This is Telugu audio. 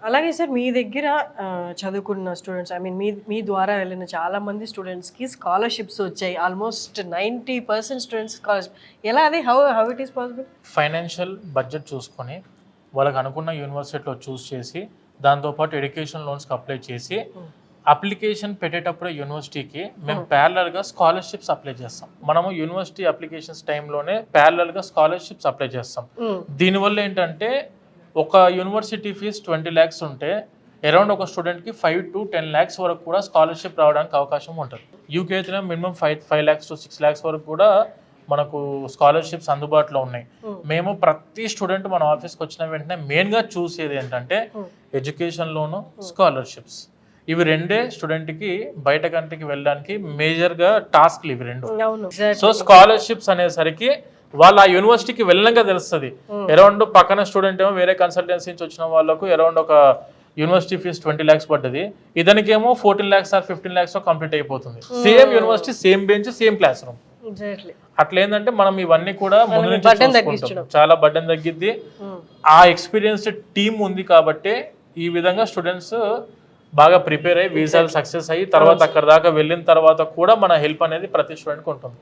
అలాగే సార్ మీ దగ్గర చదువుకున్న స్టూడెంట్స్ మీ ద్వారా వెళ్ళిన చాలా మంది స్టూడెంట్స్కి స్కాలర్షిప్స్ వచ్చాయి. Almost 90% students scholarship. ఎలా అది how it is possible? Financial budget చూసుకొని వాళ్ళకి అనుకున్న యూనివర్సిటీలో చూస్ చేసి దాంతోపాటు ఎడ్యుకేషన్ లోన్స్కి అప్లై చేసి అప్లికేషన్ పెట్టేటప్పుడు యూనివర్సిటీకి మేము ప్యారలల్గా స్కాలర్షిప్స్ అప్లై చేస్తాం. మనము యూనివర్సిటీ అప్లికేషన్స్ టైంలోనే ప్యారలల్గా స్కాలర్షిప్స్ అప్లై చేస్తాం. దీనివల్ల ఏంటంటే ఒక యూనివర్సిటీ ఫీజ్ 20 lakhs ఉంటే అరౌండ్ ఒక స్టూడెంట్కి 5 to 10 lakhs వరకు కూడా స్కాలర్షిప్ రావడానికి అవకాశం ఉంటుంది. యూకే అయితే మినిమం 5 lakhs to 6 lakhs వరకు కూడా మనకు స్కాలర్షిప్స్ అందుబాటులో ఉన్నాయి. మేము ప్రతి స్టూడెంట్ మన ఆఫీస్కి వచ్చిన వెంటనే మెయిన్గా చూసేది ఏంటంటే ఎడ్యుకేషన్ లోను, స్కాలర్షిప్స్. ఇవి రెండే స్టూడెంట్కి బయట కంట్రీకి వెళ్ళడానికి మేజర్గా టాస్క్లు ఇవి రెండు. సో స్కాలర్షిప్స్ అనేసరికి వాళ్ళు ఆ యూనివర్సిటీకి వెళ్ళినాక తెలుస్తుంది. అరౌండ్ పక్కన స్టూడెంట్ ఏమో వేరే కన్సల్టెన్సీ నుంచి వచ్చిన వాళ్ళకు అరౌండ్ ఒక యూనివర్సిటీ ఫీజు 20 lakhs పడ్డది, ఇతనికేమో 14 lakhs or 15 lakhs కంప్లీట్ అయిపోతుంది. Same university, same bench, same class room. అట్లా ఏంటంటే మనం ఇవన్నీ కూడా ముందు నుంచి చాలా బర్డెన్ తగ్గిద్ది. ఆ ఎక్స్పీరియన్స్డ్ టీమ్ ఉంది కాబట్టి ఈ విధంగా స్టూడెంట్స్ బాగా ప్రిపేర్ అయ్యి వీసాలు సక్సెస్ అయ్యి తర్వాత అక్కడ దాకా వెళ్ళిన తర్వాత కూడా మన హెల్ప్ అనేది ప్రతి స్టూడెంట్కి ఉంటుంది.